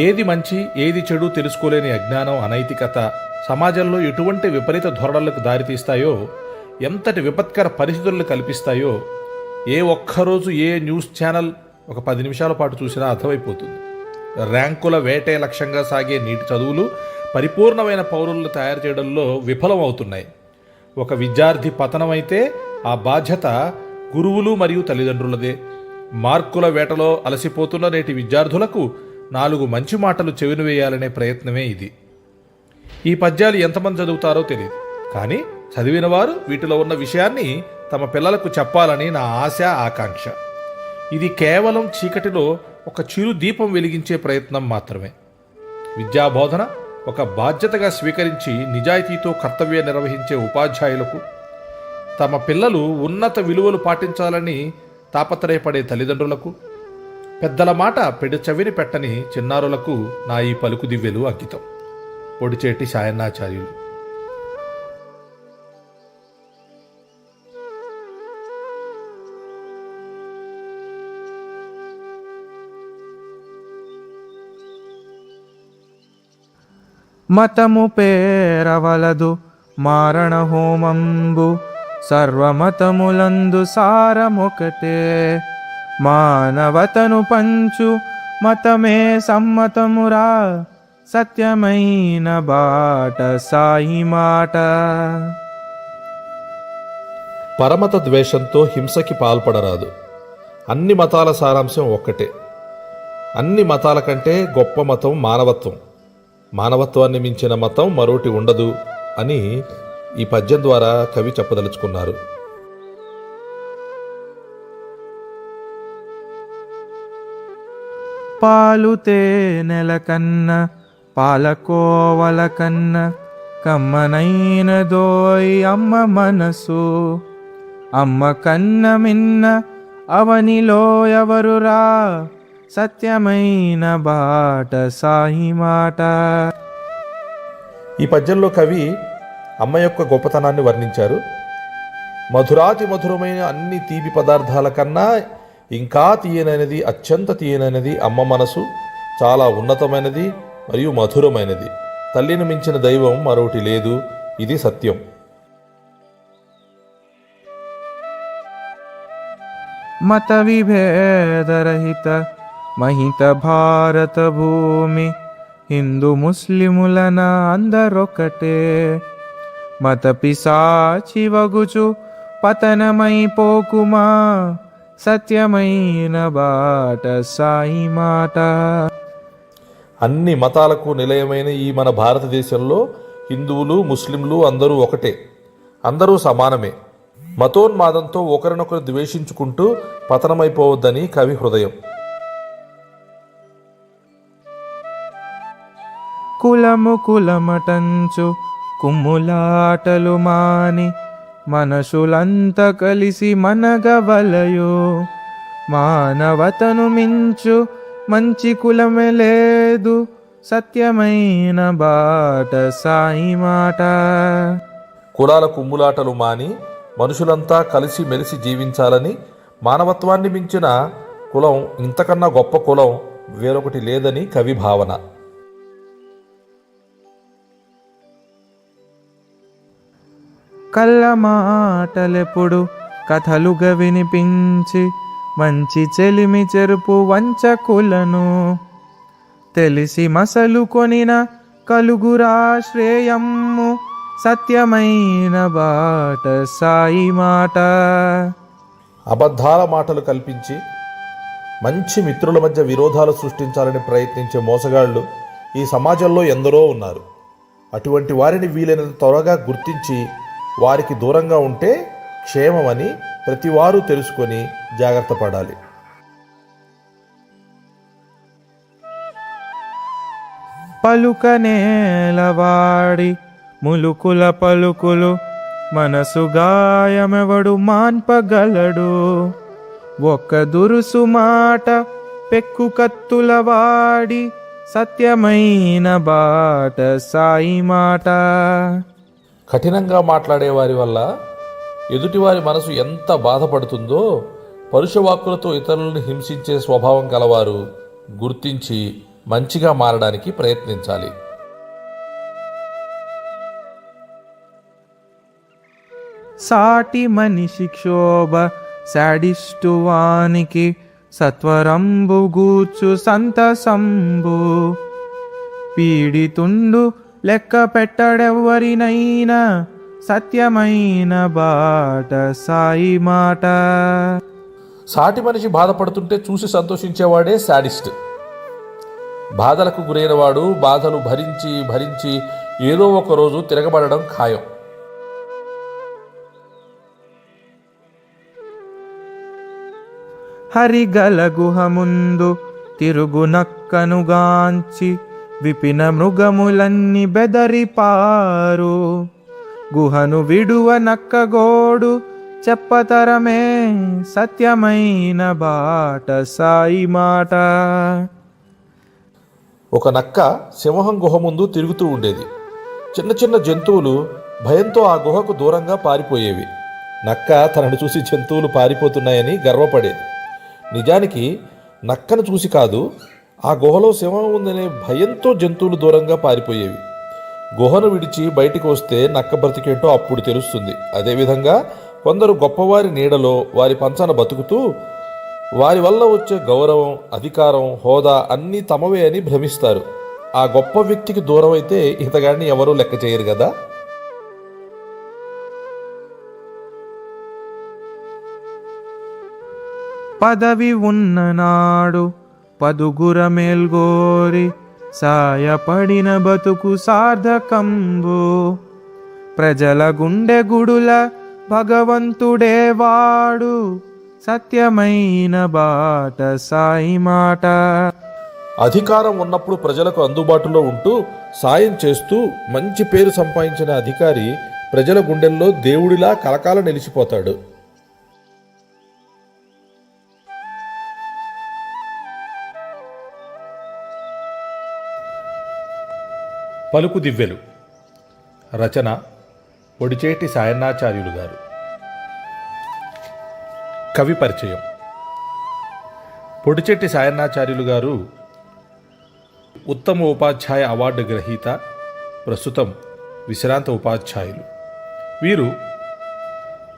ఏది మంచి ఏది చెడు తెలుసుకోలేని అజ్ఞానం, అనైతికత సమాజంలో ఎటువంటి విపరీత ధోరణులకు దారితీస్తాయో, ఎంతటి విపత్కర పరిస్థితులను కల్పిస్తాయో ఏ ఒక్కరోజు ఏ న్యూస్ ఛానల్ ఒక 10 నిమిషాల పాటు చూసినా అర్థమైపోతుంది. ర్యాంకుల వేటే లక్ష్యంగా సాగే నీటి చదువులు పరిపూర్ణమైన పౌరులను తయారు చేయడంలో విఫలమవుతున్నాయి. ఒక విద్యార్థి పతనమైతే ఆ బాధ్యత గురువులు మరియు తల్లిదండ్రులదే. మార్కుల వేటలో అలసిపోతున్న నేటి విద్యార్థులకు 4 మంచి మాటలు చెవిని వేయాలనే ప్రయత్నమే ఇది. ఈ పద్యాలు ఎంతమంది చదువుతారో తెలియదు, కానీ చదివిన వారు వీటిలో ఉన్న విషయాన్ని తమ పిల్లలకు చెప్పాలని నా ఆశ, ఆకాంక్ష. ఇది కేవలం చీకటిలో ఒక చిరు దీపం వెలిగించే ప్రయత్నం మాత్రమే. విద్యాబోధన ఒక బాధ్యతగా స్వీకరించి నిజాయితీతో కర్తవ్యం నిర్వహించే ఉపాధ్యాయులకు, తమ పిల్లలు ఉన్నత విలువలు పాటించాలని తాపత్రయపడే తల్లిదండ్రులకు, పెద్దల మాట చెవిని పెట్టని చిన్నారులకు నా ఈ పలుకు దివ్యలు అంకితం. పొడిచేటి సాయన్నాచార్యులు. మతము పేరవలదు మారణ హోమంబు, సర్వమతములందు సారమొకటే. మానవతను పంచు మతమే సమ్మతమురా, సత్యమైన బాట సాయి మాట. పరమత ద్వేషంతో హింసకి పాల్పడరాదు. అన్ని మతాల సారాంశం ఒక్కటే. అన్ని మతాల కంటే గొప్ప మతం మానవత్వం. మానవత్వాన్ని మించిన మతం మరోటి ఉండదు అని ఈ పద్యం ద్వారా కవి చెప్పదలుచుకున్నారు. పాలు తేనెల కన్న పాలకోవల కన్న కమ్మనైన దోయ్ అమ్మ మనసు. అమ్మ కన్న మిన్న అవనిలో ఎవరురా, సత్యమైన బాట సాయి మాట. ఈ పద్యంలో కవి అమ్మ యొక్క గొప్పతనాన్ని వర్ణించారు. మధురాతి మధురమైన అన్ని తీపి పదార్థాల కన్నా ఇంకా తీయనైనది, అత్యంత తీయనైనది అమ్మ మనసు. చాలా ఉన్నతమైనది మరియు మధురమైనది. తల్లిని మించిన దైవం మరొకటి లేదు. ఇది సత్యం. మత విభేదరహిత మహిత భారత భూమి, హిందూ ముస్లిములన అందరొకటే. మత పిశాచి వగుచు పతనమైపోకుమా, సత్యమైన బాట సాయి మాట. అన్ని మతాలకు నిలయమైన ఈ మన భారతదేశంలో హిందువులు, ముస్లింలు అందరూ ఒకటే. అందరూ సమానమే. మతోన్మాదంతో ఒకరినొకరు ద్వేషించుకుంటూ పతనమైపోవద్దని కవి హృదయం. కులము కులమటంచు కుమ్ములాటలు మాని, మనసులంతా కలిసి మనగవలయో. మానవతను మించు మంచి కులమే లేదు, సత్యమైన బాట సాయి మాట. కులాల కుమ్ములాటలు మాని మనుషులంతా కలిసి మెలిసి జీవించాలని, మానవత్వాన్ని మించిన కులం, ఇంతకన్నా గొప్ప కులం వేరొకటి లేదని కవి భావన. కళ్ళ మాటలెప్పుడు కథలుగా వినిపించి, మంచి చెలిమి చెరుపు వంచకులను తెలిసి మసలు కొనిన కలుగురా శ్రేయమ్ము, సత్యమైన బాట సాయి మాట. అబద్ధాల మాటలు కల్పించి మంచి మిత్రుల మధ్య విరోధాలు సృష్టించాలని ప్రయత్నించే మోసగాళ్లు ఈ సమాజంలో ఎందరో ఉన్నారు. అటువంటి వారిని వీలైనంత త్వరగా గుర్తించి వారికి దూరంగా ఉంటే క్షేమమని ప్రతివారు తెలుసుకొని జాగ్రత్త పడాలి. పలుక నేలవాడి ములుకుల పలుకులు, మనసు గాయమెవడు మాన్పగలడు. ఒక్క దురుసు మాట పెక్కు కత్తుల వాడి, సత్యమైన బాట సాయి మాట. కఠినంగా మాట్లాడే వారి వల్ల ఎదుటివారి మనసు ఎంత బాధపడుతుందో పరుషవాక్కులతో ఇతరులను హింసించే స్వభావం కలవారు గుర్తించి మంచిగా మారడానికి ప్రయత్నించాలి. సాటి మనిషి క్షోభ శాడిస్టు వానికి సత్వరంబు గూర్చు సంతసంబు పీడితుండు లెక్క పెట్టడెవ్వరినైనా సత్యమైన బాట సాయి మాట. సాటి మనిషి బాధపడుతుంటే చూసి సంతోషించేవాడే శాడిస్ట్. బాధలకు గురైన వాడు బాధలు భరించి భరించి ఏదో ఒక రోజు తిరగబడడం ఖాయం. హరిగల గుహ ముందు తిరుగు నక్కనుగాంచి విపిన మృగములన్నీ బెదరిపారు. గుహను విడువ నక్కగోడు చెప్పతరమే సత్యమైన బాట సాయి మాట. ఒక నక్క సింహం గుహ ముందు తిరుగుతూ ఉండేది. చిన్న చిన్న జంతువులు భయంతో ఆ గుహకు దూరంగా పారిపోయేవి. నక్క తనను చూసి జంతువులు పారిపోతున్నాయని గర్వపడేది. నిజానికి నక్కను చూసి కాదు, ఆ గుహలో సింహం ఉందనే భయంతో జంతువులు దూరంగా పారిపోయేవి. గుహను విడిచి బయటికి వస్తే నక్క బ్రతికేంటో అప్పుడు తెలుస్తుంది. అదేవిధంగా కొందరు గొప్పవారి నీడలో వారి పంచాన బతుకుతూ వారి వల్ల వచ్చే గౌరవం, అధికారం, హోదా అన్నీ తమవే అని భ్రమిస్తారు. ఆ గొప్ప వ్యక్తికి దూరం అయితే ఇతగాడిని ఎవరూ లెక్క చేయరు కదా. పదవి ఉన్ననాడు పదుగుర మేల్గోరి సాయపడిన బతుకు సార్థకంబు ప్రజల గుండె గుడుల భగవంతుడే వాడు సత్యమైన బాట సాయి మాట. అధికారం ఉన్నప్పుడు ప్రజలకు అందుబాటులో ఉంటూ సాయం చేస్తూ మంచి పేరు సంపాదించిన అధికారి ప్రజల గుండెల్లో దేవుడిలా కలకాలం నిలిచిపోతాడు. పలుకు దివ్యలు. రచన ఒడిచేటి సాయన్నాచార్యులు గారు. కవి పరిచయం. పొడిచెట్టి సాయన్నాచార్యులు గారు ఉత్తమ ఉపాధ్యాయ అవార్డు గ్రహీత, ప్రస్తుతం విశ్రాంత ఉపాధ్యాయులు. వీరు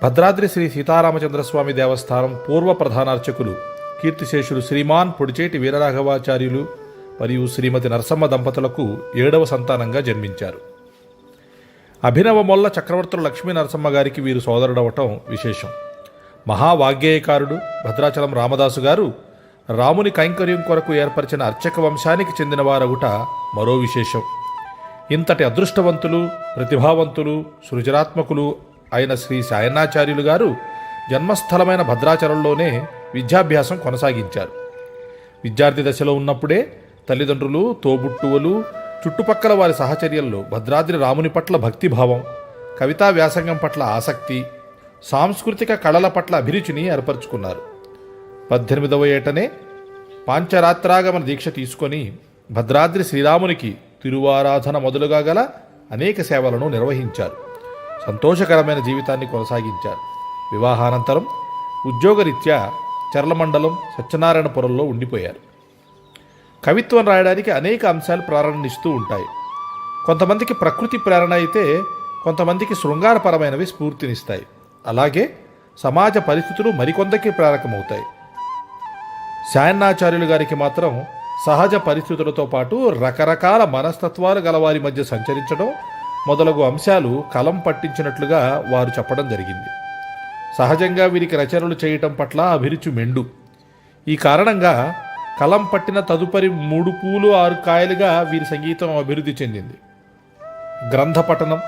భద్రాద్రి శ్రీ సీతారామచంద్రస్వామి దేవస్థానం పూర్వ ప్రధానార్చకులు కీర్తిశేషులు శ్రీమాన్ పొడిచేటి వీరరాఘవాచార్యులు మరియు శ్రీమతి నరసమ్మ దంపతులకు 7వ సంతానంగా జన్మించారు. అభినవ మొల్ల చక్రవర్తుల లక్ష్మీ నరసమ్మ గారికి వీరు సోదరుడవటం విశేషం. మహావాగ్గేయకారుడు భద్రాచలం రామదాసు గారు రాముని కైంకర్యం కొరకు ఏర్పరిచిన అర్చక వంశానికి చెందినవారగుట మరో విశేషం. ఇంతటి అదృష్టవంతులు, ప్రతిభావంతులు, సృజనాత్మకులు అయిన శ్రీ సాయన్నాచార్యులు గారు జన్మస్థలమైన భద్రాచలంలోనే విద్యాభ్యాసం కొనసాగించారు. విద్యార్థి దశలో ఉన్నప్పుడే తల్లిదండ్రులు, తోబుట్టువులు, చుట్టుపక్కల వారి సహచర్యంలో భద్రాద్రి రాముని పట్ల భక్తిభావం, కవితా వ్యాసంగం పట్ల ఆసక్తి, సాంస్కృతిక కళల పట్ల అభిరుచిని ఏర్పరచుకున్నారు. 18వ ఏటనే పాంచరాత్రాగమన దీక్ష తీసుకొని భద్రాద్రి శ్రీరామునికి తిరువారాధన మొదలుగా గల అనేక సేవలను నిర్వహించారు. సంతోషకరమైన జీవితాన్ని కొనసాగించారు. వివాహానంతరం ఉద్యోగరీత్యా చర్లమండలం సత్యనారాయణపురంలో ఉండిపోయారు. కవిత్వం రాయడానికి అనేక అంశాలు ప్రేరణనిస్తూ ఉంటాయి. కొంతమందికి ప్రకృతి ప్రేరణ అయితే కొంతమందికి శృంగారపరమైనవి స్ఫూర్తినిస్తాయి. అలాగే సమాజ పరిస్థితులు మరికొందరికి ప్రేరకమవుతాయి. సాయన్నాచార్యులు గారికి మాత్రం సహజ పరిస్థితులతో పాటు రకరకాల మనస్తత్వాలు గలవారి మధ్య సంచరించడం మొదలగు అంశాలు కలం పట్టించినట్లుగా వారు చెప్పడం జరిగింది. సహజంగా వీరికి రచనలు చేయటం పట్ల అభిరుచి మెండు. ఈ కారణంగా కలం పట్టిన తదుపరి 3 పూలు 6 కాయలుగా వీరి సంగీతం అభివృద్ధి చెందింది. గ్రంథ పఠనం,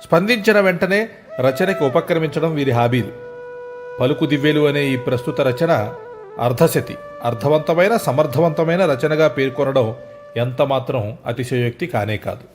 స్పందించిన వెంటనే రచనకి ఉపక్రమించడం వీరి హాబీలు. పలుకు దివ్యలు అనే ఈ ప్రస్తుత రచన అర్ధశతి, అర్థవంతమైన సమర్థవంతమైన రచనగా పేర్కొనడం ఎంతమాత్రం అతిశయోక్తి కానే కాదు.